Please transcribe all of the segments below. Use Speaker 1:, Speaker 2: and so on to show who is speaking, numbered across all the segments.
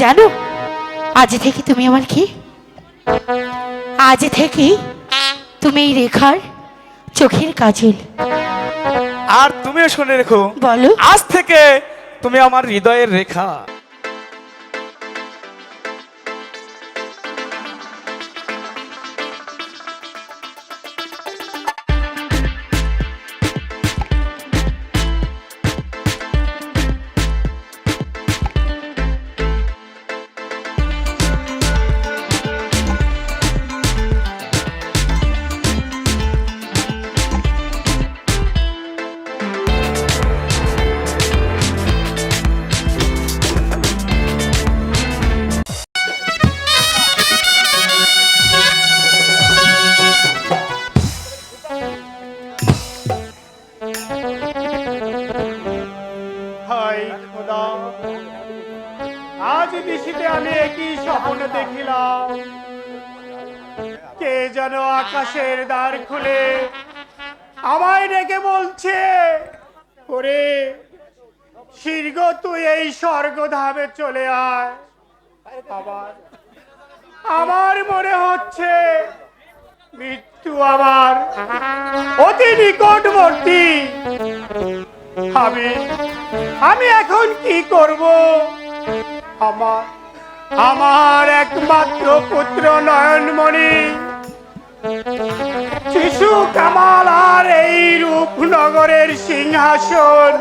Speaker 1: জানো আজ থেকে তুমি আমার কি? আজ থেকে তুমি এই রেখার চোখের কাজল।
Speaker 2: আর তুমিও শুনে রেখো,
Speaker 1: বলো।
Speaker 2: আজ থেকে তুমি আমার হৃদয়ের রেখা।
Speaker 3: হাই খোদা, আজ নিশীথে আমি একই স্বপ্ন দেখিলাম। কে যেন আকাশের দ্বার খুলে আমায় ডেকে বলছে, ওরে শীর্ঘ তুই এই স্বর্গধামে চলে আয়। আমার মনে হচ্ছে মৃত্যু আমার অতি নিকটবর্তী। আমি এখন কি করব? আমার একমাত্র পুত্র নয়নমণি শিশু কামাল আর এই রূপনগরের সিংহাসন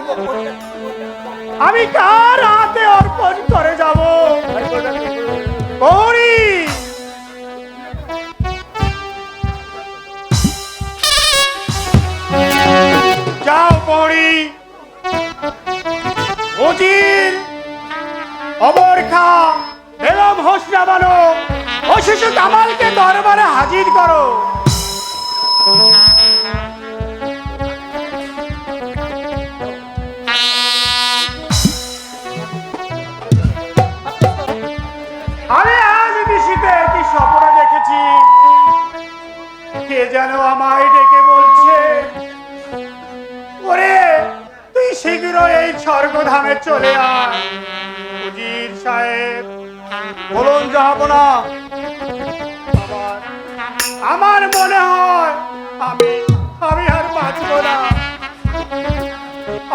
Speaker 3: আমি কার হাতে অর্পণ করে যাব? গৌরী, যাও গৌরী, উজির অমর খা বেগম হোসনা বানো ও শিশু কামালকে দরবারে হাজির করো। আমি আজ নিশীথে কি স্বপ্ন দেখেছি। কে যেন আমায় ডেকে বলছে, ওরে তুই শীঘ্র এই স্বর্গধামে চলে আয়। উজির সাহেব বলুন, যাবো না। আমার মনে হয় আমি আর বাঁচবো না।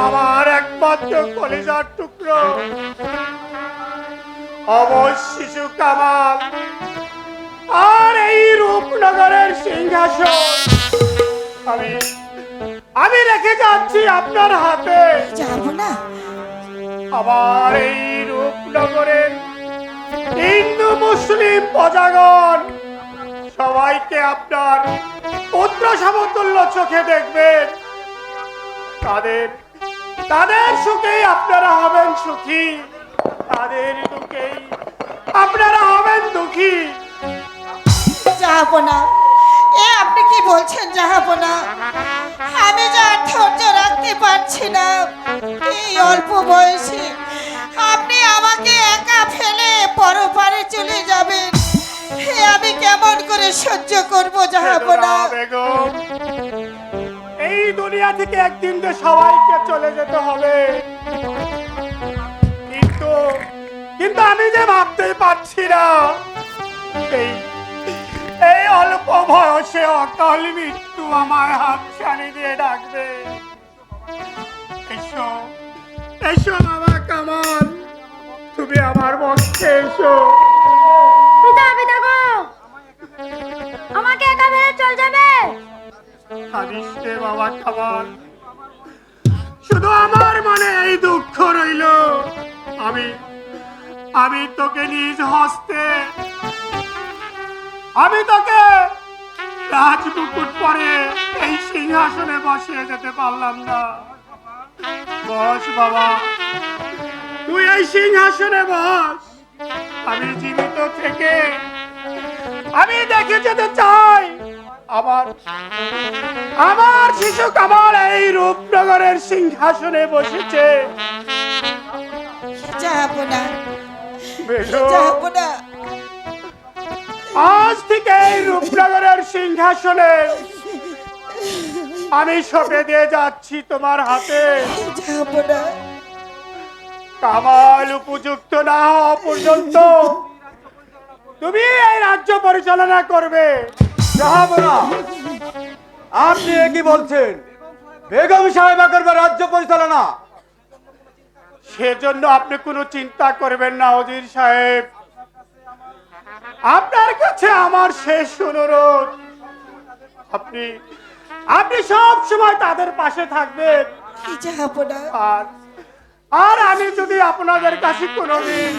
Speaker 3: আমার একমাত্র কলিজার টুকরো অমর শিশু কামাল আর এই রূপনগরের সিংহাসন আমি রেখে যাচ্ছি আপনার হাতে।
Speaker 1: যাবো না।
Speaker 3: আবার এই রূপনগরের হিন্দু মুসলিম প্রজাগণ সবাইকে আপনার পুত্র সমতুল্য চোখে দেখবেন। তাদের সুখেই আপনারা হবেন সুখী, তাদের দুঃখেই আপনারা হবেন দুঃখী।
Speaker 4: যাবো না। এ আপনি কি বলছেন? যাবো না। আমি যে আর ধৈর্য রাখতে পারছি না। এই অল্প বয়সে আপনি আমাকে একা ফেলে পরপারে চলে যাবেন, আমি কেমন করে সহ্য করবো? যাবো না।
Speaker 3: বেগম, এই দুনিয়া থেকে একদিন তো সবাইকে চলে যেতে হবে, কিন্তু আমি যে ভাবতেই পারছি না এই অল্প বয়সে অকাল মৃত্যু আমার হাত ছানি দিয়ে ডাকবে। এসো এসো বাবা কামাল, তুমি আমার পক্ষে এসো।
Speaker 5: আমাকে একা ফেলে চল যাবে?
Speaker 3: কাঁদিস রে বাবা কামাল, শুধু আমার মনে এই দুঃখ রইল। আমি তোকে নিজ হস্তে আমি তোকে রাজমুকুট পরে এই সিংহাসনে বসিয়ে যেতে পারলাম না। বস বাবা, তুই এই সিংহাসনে বস। আমি জীবিত থেকে আমি দেখে যেতে চাই আমার শিশু কামাল এই রূপনগরের সিংহাসনে বসেছে।
Speaker 4: যাবো না।
Speaker 3: বেশো,
Speaker 4: যাবো না।
Speaker 3: আজ থেকে এই রূপনগরের সিংহাসনে আমি সঁপে দিয়ে যাচ্ছি তোমার হাতে।
Speaker 4: যাবো না।
Speaker 3: কামাল উপযুক্ত না হওয়া পর্যন্ত তুমি এই রাজ্য পরিচালনা করবে।
Speaker 5: জাহাপনা, আপনি কি বলছেন? বেগম সাহেবা করবে রাজ্য পরিচালনা?
Speaker 3: সেজন্য আপনি কোনো চিন্তা করবেন না ওজির সাহেব। আপনার কাছে আমার শেষ অনুরোধ, আপনি আপনি সব সময় তাদের পাশে থাকবেন।
Speaker 4: কি জাহাপনা,
Speaker 3: আর আর আমি যদি আপনাদের কাছে কোনোদিন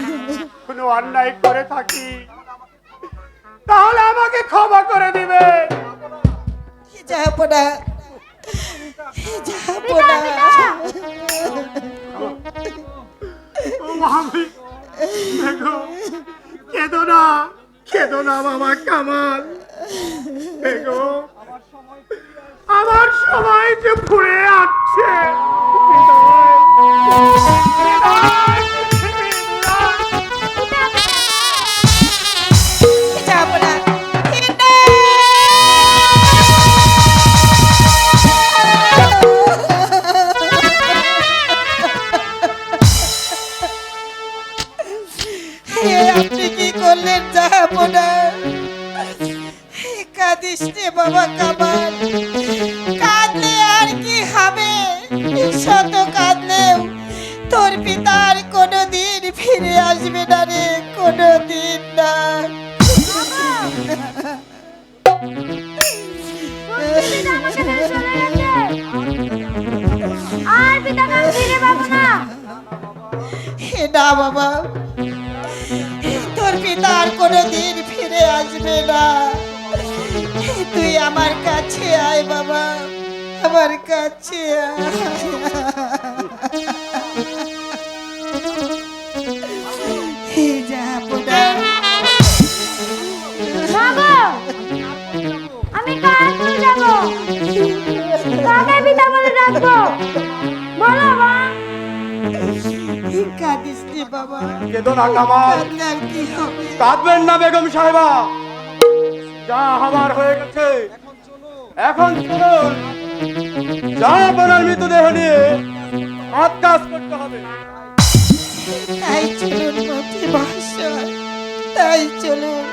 Speaker 3: কোনো অন্যায় করে থাকি তাহলে আমাকে ক্ষমা করে দিবেন।
Speaker 4: কি জাহাপনা, কি জাহাপনা।
Speaker 3: কেঁদো না, কেঁদো না বাবা কামাল। বেগম, আমার সময় যে ফুরে আসছে।
Speaker 4: কি জাহাপনা, আপনি কি করলেন জাহাপনা? কাঁদিস রে বাবা কামাল, কাঁদলে আর কি হবে? শত কাঁদলেও তোর পিতার কোনোদিন ফিরে আসবে না রে, কোনোদিন না।
Speaker 6: আর পিতাকে ফিরে পাবো না।
Speaker 4: হে না বাবা, তোর পিতা আর কোনোদিন ফিরে আসবে না। তুই আমার কাছে আয় বাবা, আমার কাছে আয়। হে জাহাপনা,
Speaker 6: মাগো, আমি কানপুর যাব। কাকে পিতা বলে ডাকবো? বলো মা।
Speaker 4: কাঁদিস রে বাবা,
Speaker 5: কেঁদো না কামাল,
Speaker 4: কাঁদলে আর কি হবে?
Speaker 5: কাঁদবেন না বেগম সাহেবা। যা হবার হয়ে গেছে, এখন চলুন জাহাপনার মৃতদেহ নিয়ে হাত কাজ করতে হবে।
Speaker 4: তাই চলুন মন্ত্রী মহাশয়, তাই চলুন।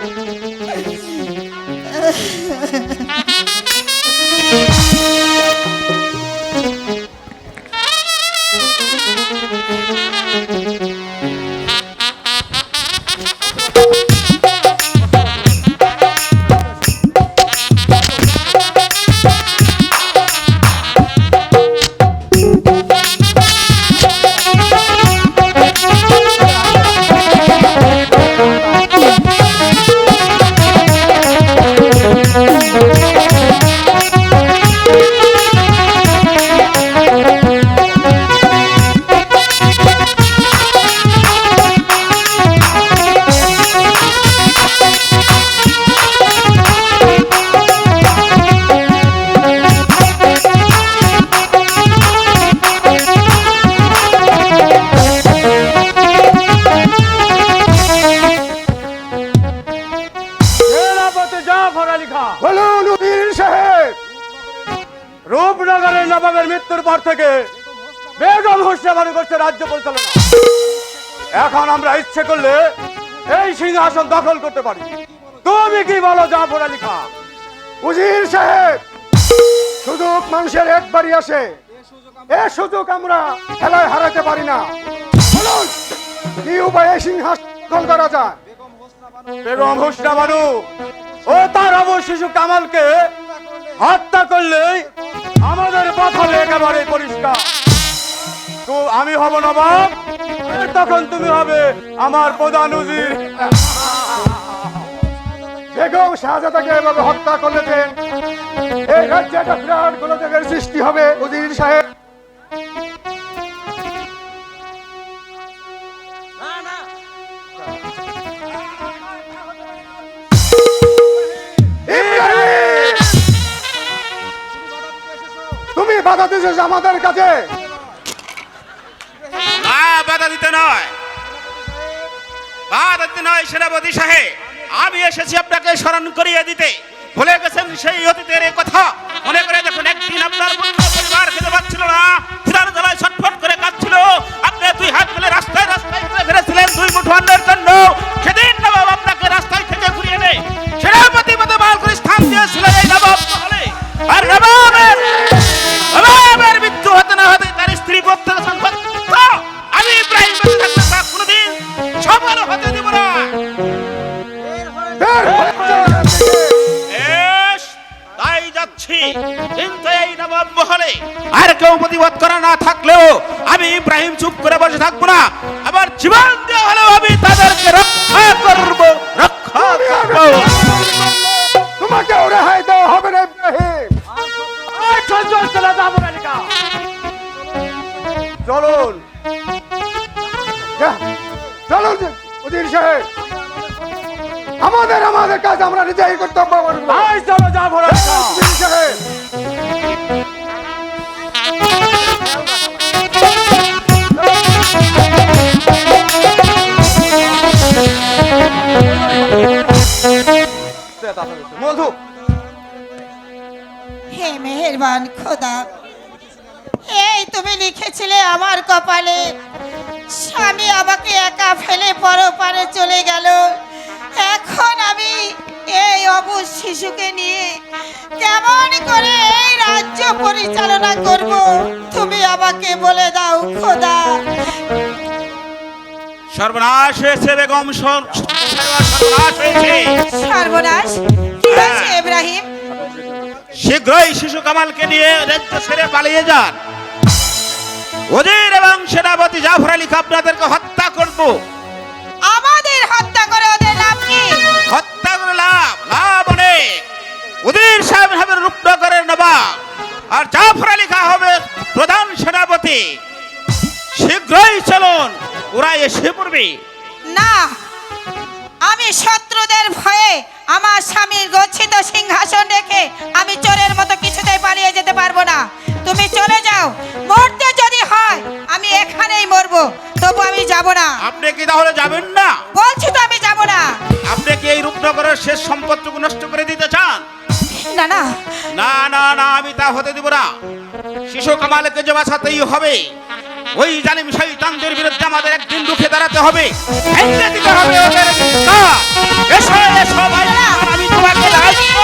Speaker 3: বলুন উজির সাহেব।
Speaker 5: রূপনগরের নবাবের মৃত্যুর পর থেকে বেগম হোসেন করছে রাজ্য পরিচালনা। এখন আমরা ইচ্ছে করলে এই সিংহাসন দখল করতে পারি। তুমি কি বলো জাফর আলী খান?
Speaker 3: উজির সাহেব, সুযোগ মানুষের একবারই আসে, এ সুযোগ আমরা খেলায় হারাতে পারি না। বলুন কি উপায়ে সিংহাসন দখল করা যায়?
Speaker 5: বেগম হোসনা বানু ও তার অবশ শিশু কামালকে হত্যা করলেই আমাদের পথ হবে একেবারে পরিষ্কার। তো আমি হব নবাব, আর তখন তুমি হবে আমার প্রধান উজির।
Speaker 3: বেগম শাহজাদাকে এভাবে হত্যা করলে যে এই রাজ্যে একটা বিরাট গোলযোগের সৃষ্টি হবে উজির সাহেব। তুমি বাধা দিয়েছো আমাদের কাছে।
Speaker 7: না, বাধা দিতে নয়, বাধা দিতে নয় সেনাপতি সাহেব। আমি এসেছি আপনাকে স্মরণ করিয়ে দিতে। ভুলে গেছেন সেই অতীতের এই কথা? মনে করে দেখুন, একদিন আপনার পুত্র পরিবার খেতে পাচ্ছিল না, ক্ষুধার জ্বালায় ছটফট করে কাঁদছিল। আপনি দুই হাত মেলে রাস্তায় আর কেউ প্রতিবাদ করা না থাকলেও আমি ইব্রাহিম চুপ করে বসে থাকবো না, আমার জীবন দেওয়া হলেও আমি তাদেরকে রক্ষা করব, রক্ষা করব।
Speaker 3: তোমাকে রেহাই দেওয়া হবে না ইব্রাহিম।
Speaker 5: চলুন
Speaker 3: যা, চলুন উজির সাহেব, আমাদের কাজ আমরা নিজেই কর্তব্য করবো।
Speaker 5: তাই চলো জাফর আলী খাঁ।
Speaker 3: উজির সাহেব,
Speaker 5: মধু
Speaker 4: হে মেহেরবান খোদা, এই তুমি লিখেছিলে আমার কপালে স্বামী আমাকে একা ফেলে পরপারে চলে গেল। এখন আমি এই অবুঝ শিশুকে নিয়ে কেমন করে এই রাজ্য পরিচালনা করব, তুমি আমাকে বলে দাও খোদা।
Speaker 7: সর্বনাশ হয়েছে বেগম, সর্বনাশ হয়েছে।
Speaker 4: সর্বনাশ কি হয়েছে ইব্রাহিম?
Speaker 7: শীঘ্রই শিশু কামালকে নিয়ে রাজ্য ছেড়ে পালিয়ে যান। ওজির এবং সেনাপতি জাফর আলী খাঁ আপনাদেরকে হত্যা করব।
Speaker 4: আমাদের হত্যা করে ওদের লাভ কি?
Speaker 7: হত্যা করে লাভ, লাভ অনেক। ওজির সাহেব হবে রূপনগরের নবাব, আর জাফর আলী খাঁ হবে প্রধান সেনাপতি। শীঘ্রই চলুন, ওরা এসে পড়বে।
Speaker 4: না, আমি শত্রুদের ভয়ে আমার স্বামীর গচ্ছিত সিংহাসন রেখে আমি চোরের মতো কিছুতেই পালিয়ে যেতে পারবো না। তুমি চলে যাও, মরতে যদি হয় আমি এখানেই মরবো, তবু আমি যাব না।
Speaker 7: আপনি কি তাহলে যাবেন না?
Speaker 4: বলছি তো আমি যাব না।
Speaker 7: আপনি কি এই রূপনগরের শেষ সম্পদটুকু নষ্ট করে দিতে চান?
Speaker 4: না না,
Speaker 7: না না না, আমি তা হতে দেব না। শিশু কামালকে যে বাঁচাতেই হবে। ওই জালিম শয়তানদের বিরুদ্ধে আমাদের একদিন রুখে দাঁড়াতে হবে, ভেঙে দিতে হবে ওদের চিন্তা। এসো এসো ভাই, আমি তোমাকে রাজত্ব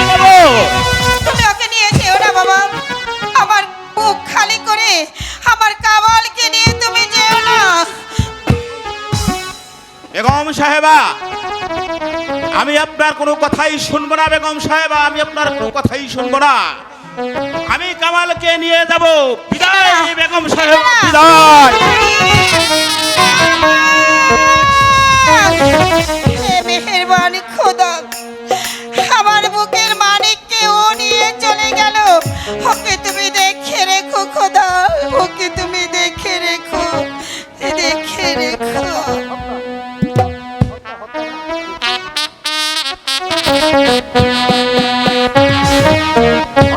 Speaker 7: দেব।
Speaker 4: তুমি ওকে নিয়ে যেও না বাবা, আমার বুক খালি করে আমার কামালকে নিয়ে তুমি যেও না।
Speaker 7: বেগম সাহেবা, আমি আপনার কোনো কথাই শুনবো না। বেগম সাহেবা, আমি আপনার কোনো কথাই শুনবো না। আমি কামালকে নিয়ে যাব। বিদায় বেগম সাহেব, বিদায়।
Speaker 4: হে মেহেরবান খোদা, আমার বুকের মানিককে ও নিয়ে চলে গেল। ওকে তুমি দেখে রেখো খোদা, ওকে তুমি দেখে রেখো, দেখে রেখো।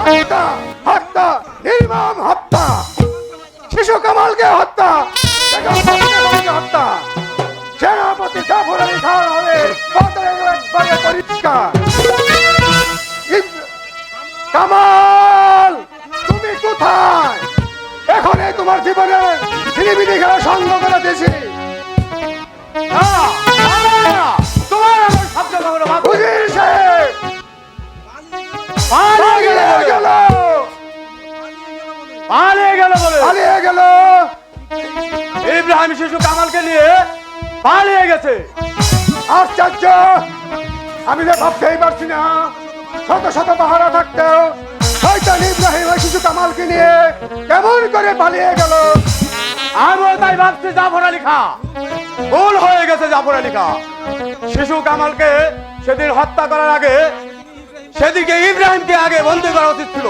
Speaker 3: হত্যা, হত্যা, নির্মম হত্যা, শিশু কামালকে হত্যা, বেগম ফাতেমাকে হত্যা, সেনাপতি জাফর আলী খান হবে একবারে পরিষ্কার। কামাল, তুমি কোথায়? এখন এই তোমার জীবনে ছিনিমিনি খেলা সঙ্গ করে দিয়েছি।
Speaker 5: তোমার আমার শব্দ কখনো ভাব
Speaker 3: উজির সাহেব পালিয়ে গেল,
Speaker 5: পালিয়ে গেল বলে
Speaker 3: পালিয়ে গেল।
Speaker 5: ইব্রাহিম শিশু কামালকে নিয়ে পালিয়ে গেছে।
Speaker 3: আশ্চর্য, আমি যে ভাবতেই পারছি না, শত শত পাহারা থাকতেও শয়তান ইব্রাহিম ওই শিশু কামালকে নিয়ে কেমন করে পালিয়ে গেল।
Speaker 5: আমিও তাই ভাবছি জাফর আলী খাঁ ভুল হয়ে গেছে। জাফর আলী খাঁ শিশু কামালকে সেদিন হত্যা করার আগে সেদিকে ইব্রাহিমকে আগে বন্দী করা উচিত ছিল।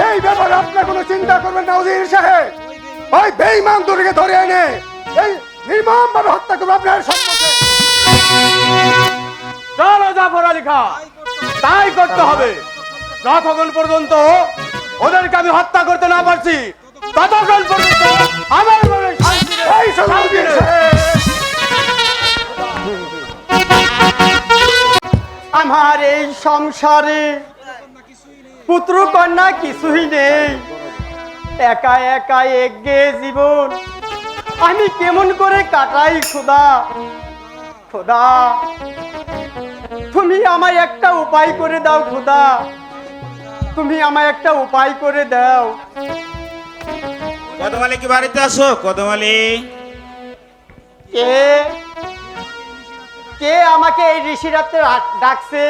Speaker 3: এই ব্যাপারে আপনার কোনো চিন্তা করবেন না উজির সাহেব। ওই বেঈমান দুর্গে ধরে এনে এই নির্মম ভাবে হত্যা করবে আপনার সম্মুখে।
Speaker 5: চলো জাফর আলী খাঁ, তাই করতে হবে। যতক্ষণ পর্যন্ত ওদেরকে আমি হত্যা করতে না পারছি, ততক্ষণ পর্যন্ত আমার মনে শান্তি নেই।
Speaker 3: এই শোনো উজির সাহেব,
Speaker 8: আমার এই সংসারে পুত্র কন্যা কিছুই নেই, একা একা একগে জীবন আমি কেমন করে কাটাই খোদা। খোদা, তুমি আমায় একটা উপায় করে দাও খোদা, তুমি আমায় একটা উপায় করে দাও।
Speaker 7: কদমালি কি বাড়িতে আসো? কদমালি,
Speaker 8: কে কে আমাকে এই ঋষি রাত্রে ডাকছে?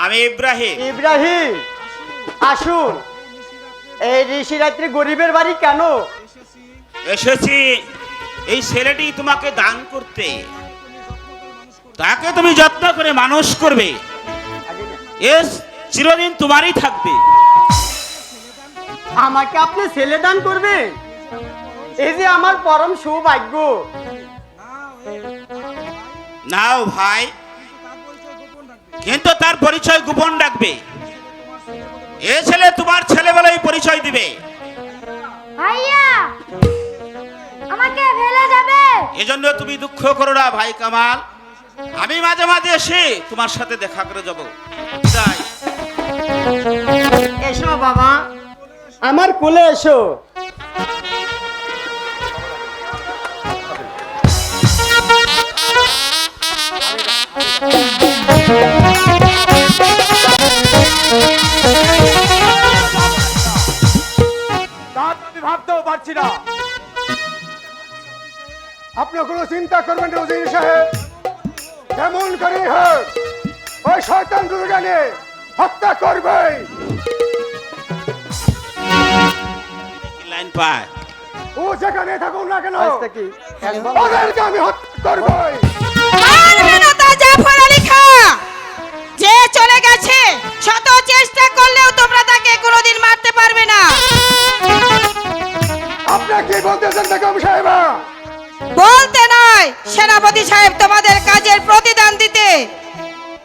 Speaker 7: আমি ইব্রাহিম।
Speaker 8: ইব্রাহিম, আসুন এই ঋষি রাত্রি গরিবের বাড়ি কেন?
Speaker 7: এসেছি এই ছেলেটি তোমাকে দান করতে, তাকে তুমি যত্ন করে মানুষ করবে, এ চিরদিন তোমারই থাকবে।
Speaker 8: আমাকে আপনি ছেলে দান করবেন? এই যে আমার পরম সৌভাগ্য।
Speaker 7: নাও ভাই, কিন্তু তার পরিচয় গোপন রাখবে। এ ছেলে তোমার ছেলেবেলায় পরিচয় দিবে।
Speaker 6: ভাইয়া আমাকে ফেলে যাবে?
Speaker 7: এজন্য তুমি দুঃখ করো না ভাই কামাল, আমি মাঝে মাঝে এসে তোমার সাথে দেখা করে যাব। যাই।
Speaker 8: এসো বাবা, আমার কোলে এসো।
Speaker 5: তা তো আমি ভাবতেও পারছি না।
Speaker 3: আপনি কোনো চিন্তা করবেন না উজির সাহেব, যেমন করে হোক ওই শয়তান দুর্গানে হত্যা করবে।
Speaker 7: কি লাইন পায়?
Speaker 3: ও যেখানে থাকুন না কেন
Speaker 8: আজটা কি একবার
Speaker 3: ওদেরকে আমি হত্যা করবই।
Speaker 4: মানবে না তা জাফর আলী খাঁ। যে চলে গেছে, শত চেষ্টা করলেও তোমরা তাকে কোনোদিন মারতে পারবে না।
Speaker 3: আপনি কি বলতেছেন বেগম সাহেবা?
Speaker 4: বলতে নয়, সেনাপতি সাহেব তোমাদের কাজের প্রতিদান দিতে।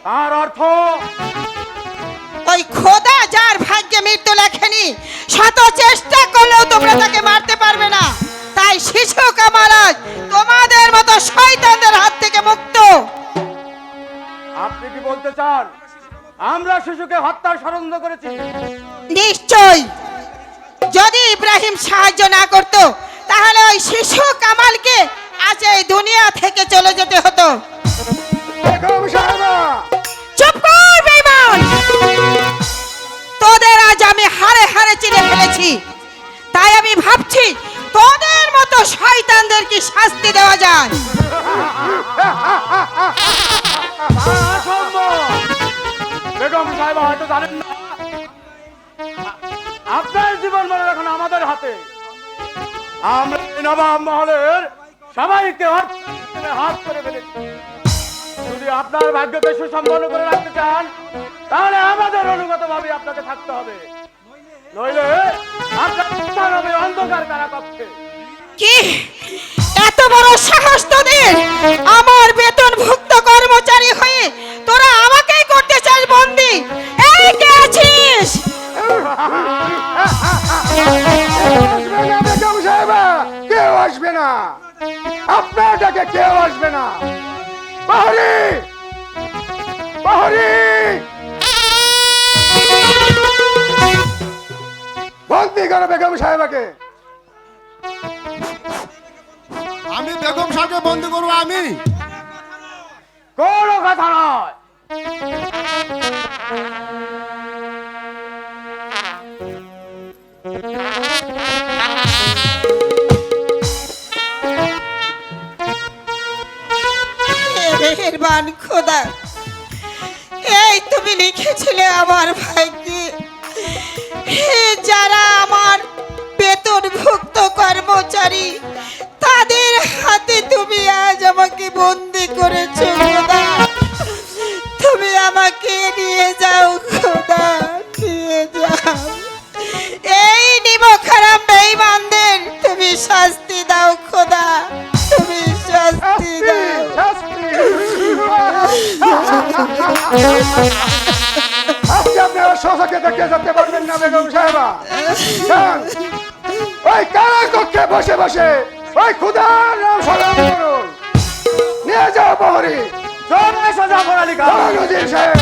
Speaker 5: তার অর্থ
Speaker 4: ওই খোদা যার ভাগ্যে মৃত্যু লেখেনি, শত চেষ্টা করলেও তোমরা তাকে মারতে পারবে না। তাই শিশু কামাল আজ তোমাদের মতো শয়তানদের হাত থেকে মুক্ত।
Speaker 5: আপনি কি বলতে চান আমরা শিশুকে হত্যার ষড়যন্ত্র করেছি?
Speaker 4: নিশ্চয়, যদি ইব্রাহিম সাহায্য না করত তাহলে ওই শিশু কামালকে আজ এই দুনিয়া থেকে চলে যেতে হতো।
Speaker 3: বেগম সাহেবা,
Speaker 4: চুপ কর বেঈমান! তোদের আজ আমি হারে হারে চিনে ফেলেছি, তাই আমি ভাবছি তোদের মতো শয়তানদের কি শাস্তি দেওয়া যায়।
Speaker 5: বেগম সাহেব হয়তো জানেন না, আপনার জীবন মরণ এখন আমাদের হাতে। আমরা এই নবাব মহলের সবাইকে হাত করে ফেলেছি। যদি আপনার ভাগ্যকে সুসম্পন্ন করে রাখতে চান, তাহলে আমাদের অনুগত ভাবে আপনাকে থাকতে হবে, নইলে আপনার হবে অন্ধকার কারাকক্ষে।
Speaker 4: কি এত বড় সাহস তোদের! আমার বেতনভুক্ত কর্মচারী হয়ে তোরা আমাকেই করতে চাস বন্দি? এই কে আছিস?
Speaker 3: আসবে না বেগম সাহেবা, কেউ আসবে না, আপনার ডাকে কেউ আসবে না। প্রহরী, প্রহরী, বন্দি করো বেগম সাহেবাকে।
Speaker 5: আমি বেগম সাহেবকে বন্দি করবো? আমি কোনো কথা নয়।
Speaker 4: মেহেরবান খোদা, এই তুমি লিখেছিলে আমার ভাগ্যে যারা আমার বেতনভুক্ত কর্মচারী, তাদের হাতে তুমি আজ আমাকে বন্দি করেছো খোদা। তুমি আমাকে নিয়ে যাও খোদা, নিয়ে যাও। এই নিমখারাম বেঈমানদের তুমি শাস্তি দাও খোদা, তুমি শাস্তি দাও।
Speaker 3: আজকে আপনারা শশাকে দেখে যেতে পারবেন না বেগম সাহেবা। যান, ওই কারা কক্ষে বসে বসে ওই খুদার নাম স্মরণ করুন। নিয়ে যাও প্রহরী।
Speaker 5: চলে এসো জাফর আলী খান।
Speaker 3: চলুন উজির সাহেব।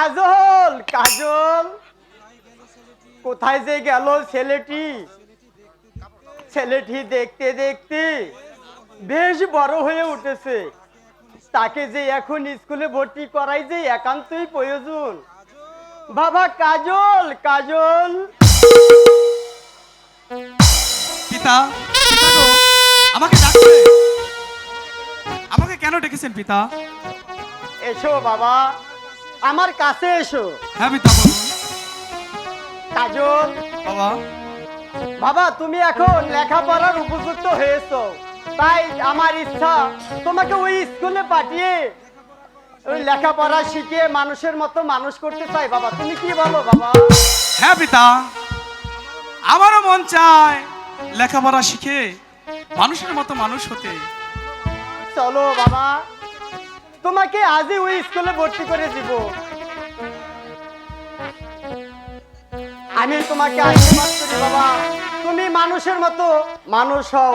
Speaker 8: কাজল কাজল কোথায় যে গেল ছেলেটি? ছেলেটি দেখতে দেখতে বেশ বড় হয়ে উঠেছে। তাকে যে এখন স্কুলে ভর্তি করাই যে একান্তই প্রয়োজন। বাবা কাজল কাজল।
Speaker 9: পিতা, পিতা গো, আমাকে ডাকছে। আমাকে কেন ডেকেছেন পিতা?
Speaker 8: এসো বাবা, আমার কাছে এসো।
Speaker 9: হ্যাঁ পিতা, বলুন।
Speaker 8: কাজল
Speaker 9: বাবা,
Speaker 8: বাবা তুমি এখন লেখাপড়ার উপযুক্ত হয়েছো, তাই আমার ইচ্ছা তোমাকে ওই স্কুলে পাঠিয়ে ওই লেখাপড়া শিখিয়ে মানুষের মতো মানুষ করতে চাই। বাবা তুমি কি বলো বাবা?
Speaker 9: হ্যাঁ পিতা, আমারও মন চায় লেখাপড়া শিখে মানুষের মতো মানুষ হতে।
Speaker 8: চলো বাবা, তোমাকে আজই ওই স্কুলে ভর্তি করে দিব। আমি তোমাকে আশীর্বাদ করি বাবা, তুমি মানুষের মতো মানুষ হও।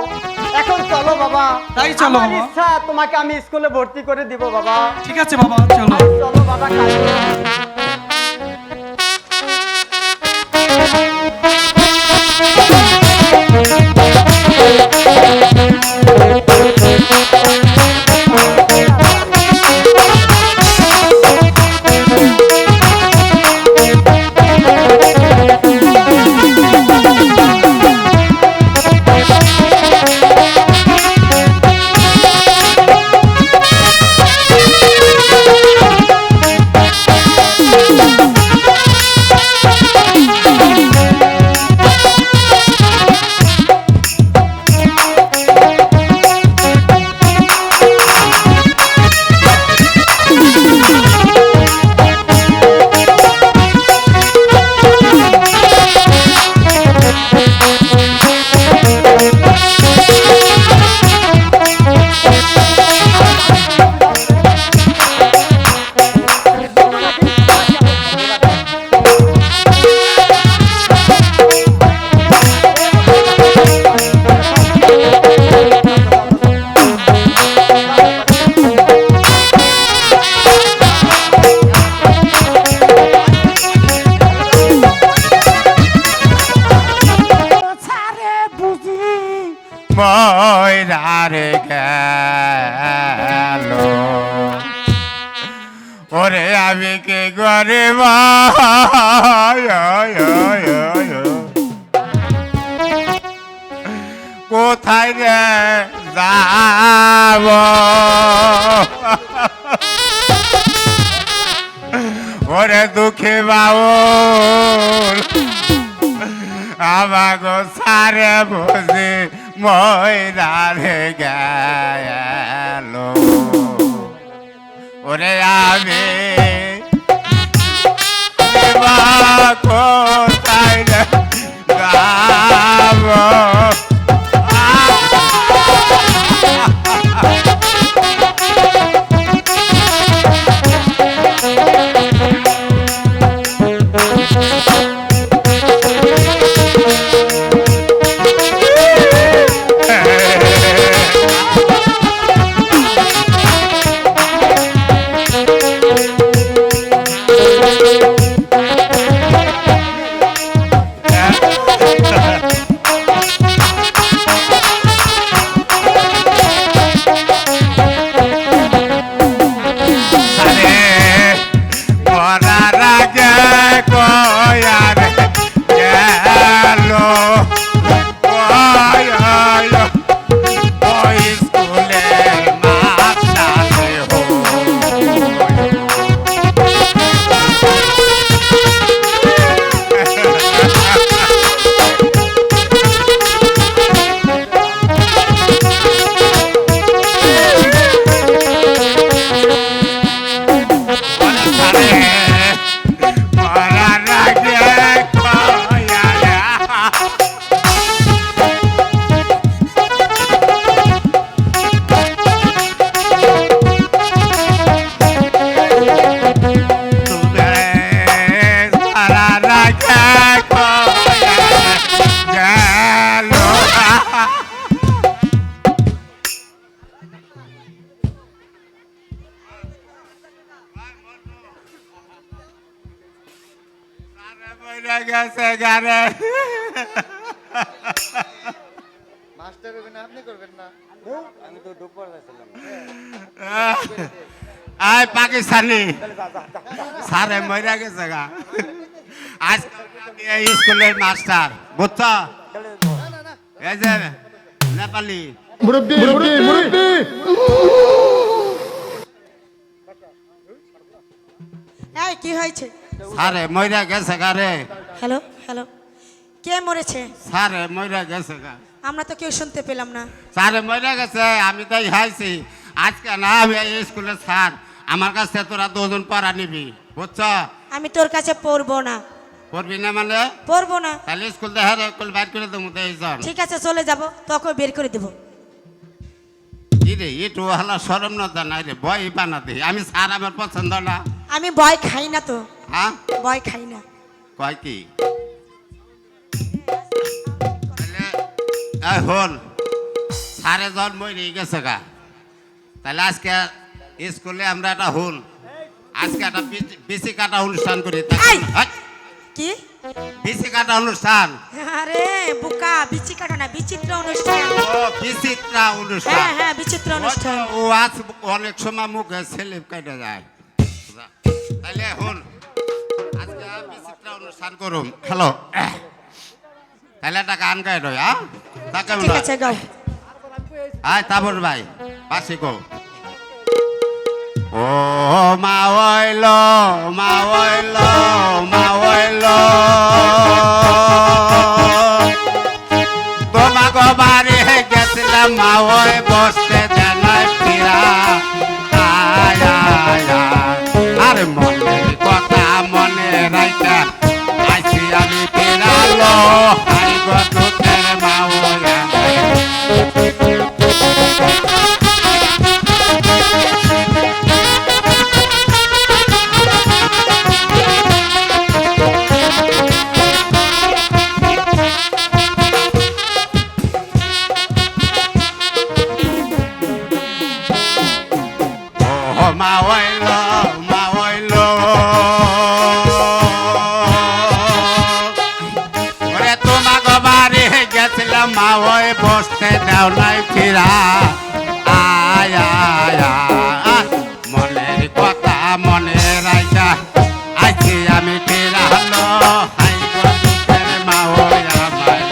Speaker 8: এখন চলো বাবা,
Speaker 9: তাই চলো
Speaker 8: আমার
Speaker 9: বাবা।
Speaker 8: ইচ্ছা তোমাকে আমি স্কুলে ভর্তি করে দিব বাবা।
Speaker 9: ঠিক আছে বাবা, চলো।
Speaker 8: চলো বাবা কাজল।
Speaker 5: ময়দারে গেল ওরে আমি কে ঘরে কোথায় রে যাব ওরে দুঃখে বাউল আমাগো সারে বসে ময়দানে গেল ওরে আমি কোথায় যাব
Speaker 7: মইরা গেছে গারে আয় পাকিস্তানি সারে মইরা গেছে গা আজ এই স্কুলের মাস্টার বুঝছো এই যে নেপালি
Speaker 4: এই কি হয়েছে?
Speaker 7: সারে মইরা গেছে গা রে
Speaker 4: হ্যালো হ্যালো, কে মরেছে?
Speaker 7: সারে মইরা গেছে গা
Speaker 4: আমরা তো কেউ শুনতে পেলাম না।
Speaker 7: সারে মইরা গেছে আমি তাই হাইছি আজকে না আমি এই স্কুলের স্যার আমার কাছে তোরা দুজন পড়া নিবি বুঝছো
Speaker 4: আমি তোর কাছে পড়বো না।
Speaker 7: পড়বি না মানে
Speaker 4: পড়বো না।
Speaker 7: তাহলে স্কুল দেখা স্কুল বাইর করে দেবো এইজন
Speaker 4: ঠিক আছে চলে যাব, তোকে বের করে দেবো।
Speaker 7: কি রে একটু হলো সরম না জানাই রে বই বানা দে আমি স্যার আমার পছন্দ না
Speaker 4: আমি ভয় খাই না তো,
Speaker 7: হ্যাঁ
Speaker 4: ভয় খাই না।
Speaker 7: কয় কি তাহলে এই হল স্যারে জন মরে গেছে গা তাহলে আজকে স্কুলে আমরা একটা হল আজকে একটা বিসি কাটা অনুষ্ঠান করি
Speaker 4: এই! কি
Speaker 7: বিসি কাটা অনুষ্ঠান
Speaker 4: আরে বোকা, বিচি কাটা না, বিচিত্র অনুষ্ঠান।
Speaker 7: ও বিচিত্রা অনুষ্ঠান
Speaker 4: হ্যাঁ হ্যাঁ, বিচিত্র অনুষ্ঠান।
Speaker 7: ও আজ অনেক সময় মুখে সেলিপ কেটে যায় তাহলে হল আজকে বিচিত্রা অনুষ্ঠান করুম হ্যালো তাহলে একটা গান গাই রয় হ্যাঁ তাকে
Speaker 4: ঠিক আছে গাও।
Speaker 7: আয় তাবর ভাই পাশে গো ও মা ওইল মা ওইল মা ওইল তোমাকে বাড়ি গেছিলাম মা ওই বসতে জানাই ফিরা আয় আয় আর মনের কথা মনে রাইতা আইছি আমি ফিরালো হাই গো তোদের মা ওয়া মা ওইল মা ওইল ওরে তোমাকে বাড়ি গেছিলাম মা ওই বসতে দাও নাই ফিরা আয় আয় আয় মনের কথা মনে রাইতা আজকে আমি ফিরালো হাই গো দুঃখের মা ওই আমায়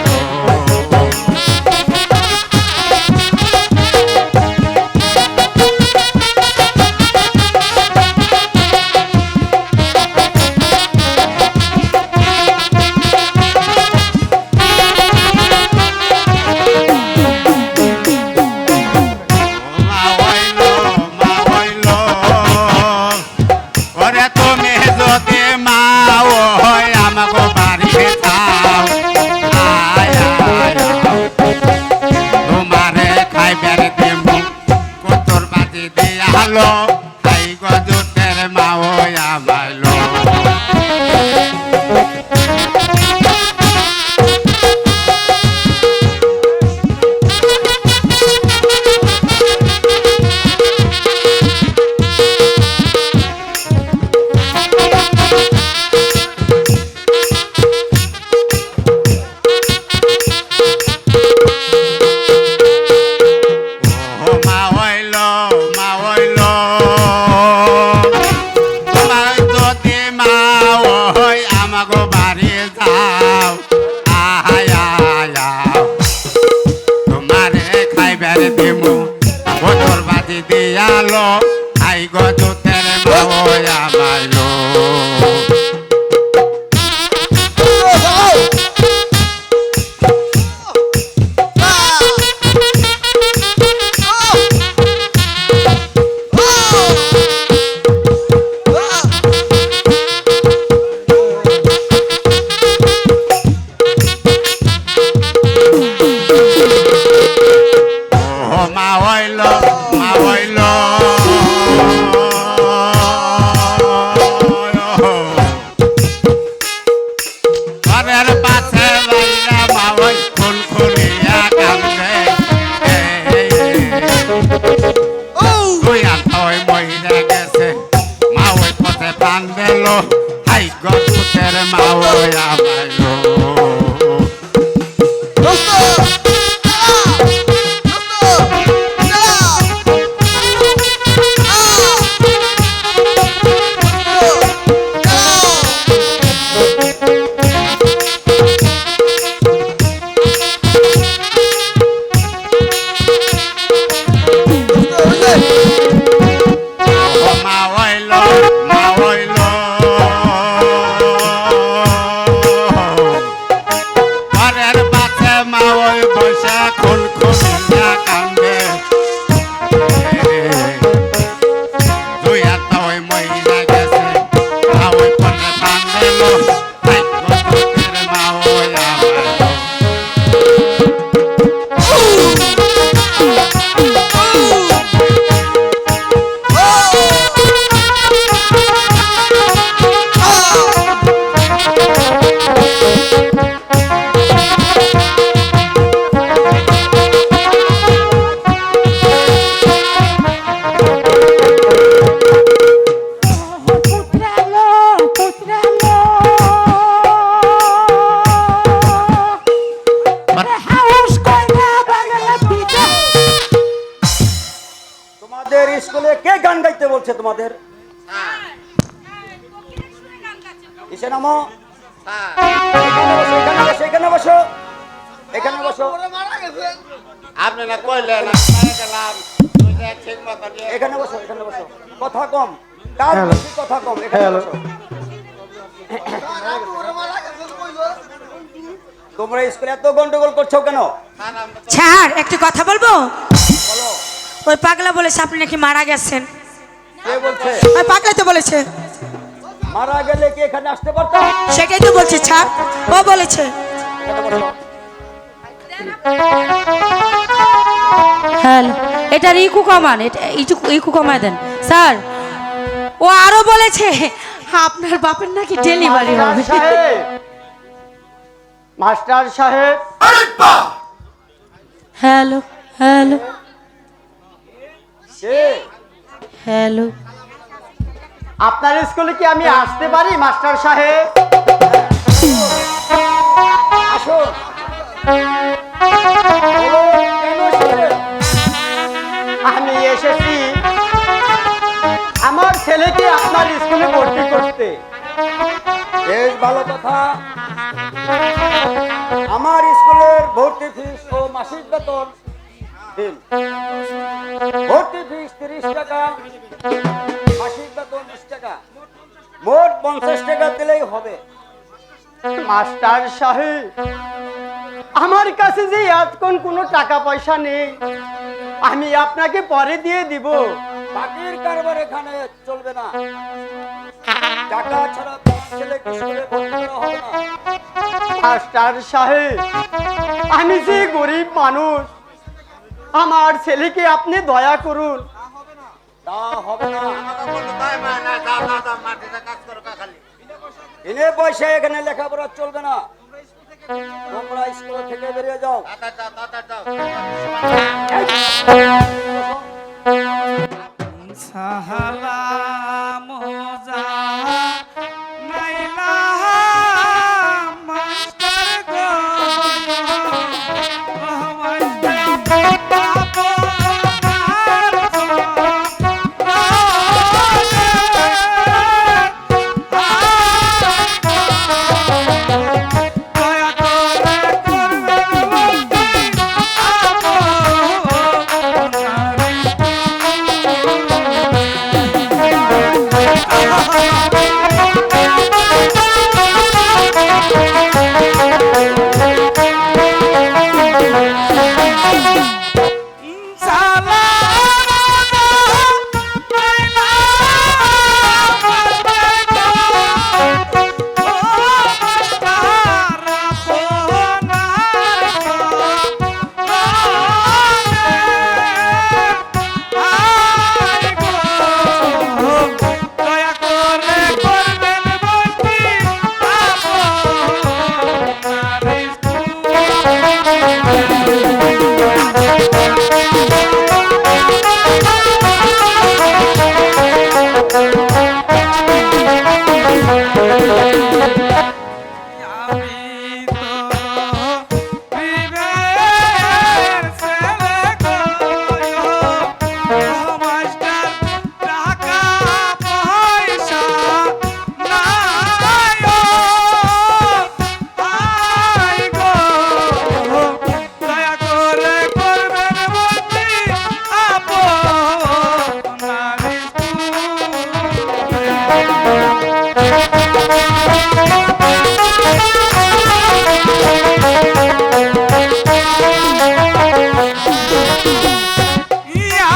Speaker 7: মা ওইল মা ওইল ওরে তুমি যদি মা ওই আমাকে বাড়ি খাও আয় আয় তোমারে খাইবার দেব কতর বাজি দিয়ালো খাই গজুতের মা ওই আমাইলো ও মা ওইল মা ওইল তোমার যদি মা ওই আমাকে বাড়ি যাও আয় আয় তোমারে খাইবার দিমু বছর বাজি দিয়ালো খাই গজুতের মা ওই আমাইলো ও মা ওইল মা ওইল ঘরের পাশে বাইরা মা ওই ফুল খুলিয়া কান্দে তুই আর ওই মহিলা গেছে মা ওই পথে পান দিল হাই গপুতের মা ওই আমায়
Speaker 8: তোমাদের স্কুলে কে গান গাইতে বলছে তোমাদের? এসে নামো, এখানে বসো, এখানে বসো।
Speaker 7: আপনি না কইলেন
Speaker 8: এখানে বসো, এখানে বসো। কথা কম, কাজ বেশি, কথা কম। এখানে বসো। তোমরা স্কুলে এত গন্ডগোল করছো কেন?
Speaker 1: ছাড়, একটু কথা বলবো। ওই পাগলা বলেছে আপনি নাকি মারা গেছেন।
Speaker 8: কে বলছে?
Speaker 1: ওই পাগলা তো বলেছে।
Speaker 8: মারা গেলে কি এখানে আসতে পারতাম?
Speaker 1: সেটাই তো বলছে, ছাড়। ও বলেছে।
Speaker 8: এখানে বসো।
Speaker 1: হ্যালো, এটার ইকু কমান, এটা ইকু কমায় দেন স্যার। ও আরো বলেছে আপনার বাপের নাকি ডেলিভারি হবে।
Speaker 8: মাস্টার সাহেব,
Speaker 1: হ্যালো হ্যালো
Speaker 8: কে?
Speaker 1: হ্যালো,
Speaker 8: আপনার স্কুলে কি আমি আসতে পারি মাস্টার সাহেব? আসো। আমি এসেছি আমার ছেলেকে আপনার স্কুলে ভর্তি করতে। বেশ ভালো কথা। আমার স্কুলের ভর্তি ফিস ও মাসিক বেতন দিন। ভর্তি ফিস 30 টাকা, মাসিক বেতন 20 টাকা, মোট 50 টাকা দিলেই হবে। মাস্টার সাহেব, আমার কাছে যে এখন কোনো টাকা পয়সা নেই, আমি আপনাকে পরে দিয়ে দিব। বাকির কারবার এখানে চলবে না। টাকা ছাড়া ছেলে স্কুলে ভর্তি করা হবে না। মাস্টার সাহেব, আমি যে গরিব মানুষ, আমার ছেলেকে আপনি দয়া করুন। তা হবে না। এনে পয়সা এখানে লেখাপড়া চলবে না। তোমরা স্কুল থেকে বেরিয়ে যাও।
Speaker 9: সাহালা মোজা নাইলা মাস্টার গো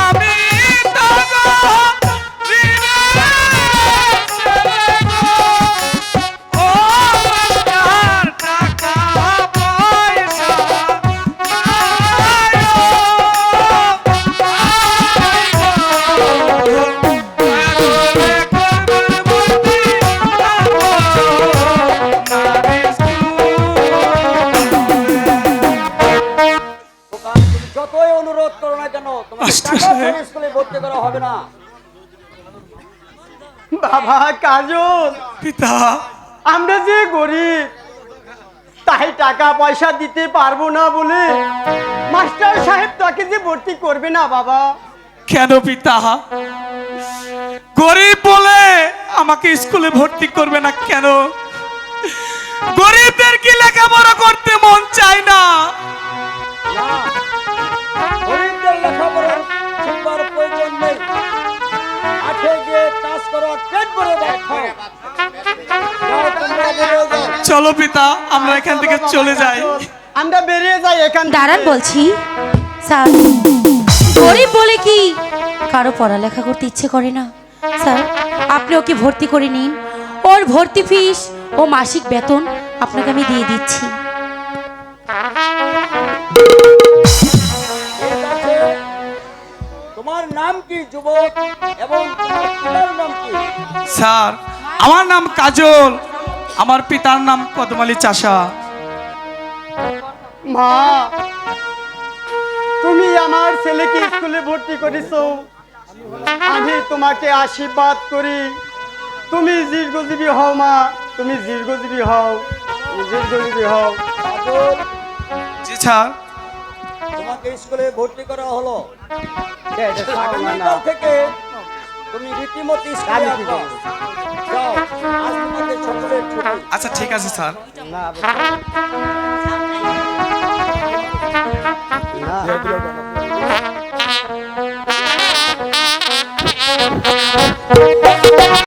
Speaker 9: আমি তগো ঋণের ছেলে গো, ও মাস্টার টাকা পয়সা নাই গো, আদরে করবার ভর্তি যাবো নারী
Speaker 8: তুমি যতই অনুরোধ করো না কেন তোমাকে
Speaker 9: মাস্টার
Speaker 8: টাকা
Speaker 9: সাহেব।
Speaker 8: দিয়ে স্কুলে ভর্তি করা হবে না। বাবা কাজল,
Speaker 9: পিতা,
Speaker 8: আমরা যে গরিব তাই টাকা পয়সা দিতে পারবো না বলে মাস্টার সাহেব তাকে যে ভর্তি করবে না বাবা।
Speaker 9: কেন পিতা? গরিব বলে আমাকে স্কুলে ভর্তি করবে না কেন? গরিবদের কি লেখাপড়া করতে মন চায় না?
Speaker 8: না, গরিবদের লেখাপড়ার শিখবার প্রয়োজন নেই। মাঠে গিয়ে কাজ করো, পেট ভরে ভাত খাও। যাও, তোমরা বেরিয়ে যাও।
Speaker 9: চলো পিতা, আমরা এখান থেকে চলে যাই।
Speaker 8: আমরা বেরিয়ে যাই এখান থেকে।
Speaker 1: দাঁড়ান বলছি, স্যার, গরিব বলে কি কারো পড়ালেখা করতে ইচ্ছে করে না? স্যার, আপনি ওকে ভর্তি করে নিন। ওর ভর্তি ফিস ও মাসিক বেতন আপনাকে আমি দিয়ে দিচ্ছি।
Speaker 8: ঠিক আছে। তোমার নাম কি যুবক এবং তোমার পিতার নাম কি?
Speaker 9: স্যার, আমার নাম কাজল, আমার পিতার নাম কদমালী চাষা।
Speaker 8: মা, তুমি আমার ছেলেকে স্কুলে ভর্তি করেছো, আমি তোমাকে আশীর্বাদ করি। তুমি দীর্ঘজীবী হও মা, তুমি দীর্ঘজীবী হও, তুমি দীর্ঘজীবী হও। কাজল,
Speaker 9: জি স্যার।
Speaker 8: তোমাকে স্কুলে ভর্তি করা হলো। আগামীকাল থেকে তুমি রীতিমতো স্কুলে আসবা। যাও, আজ তোমাকে সকলের ছুটি।
Speaker 9: আচ্ছা ঠিক আছে স্যার।
Speaker 8: না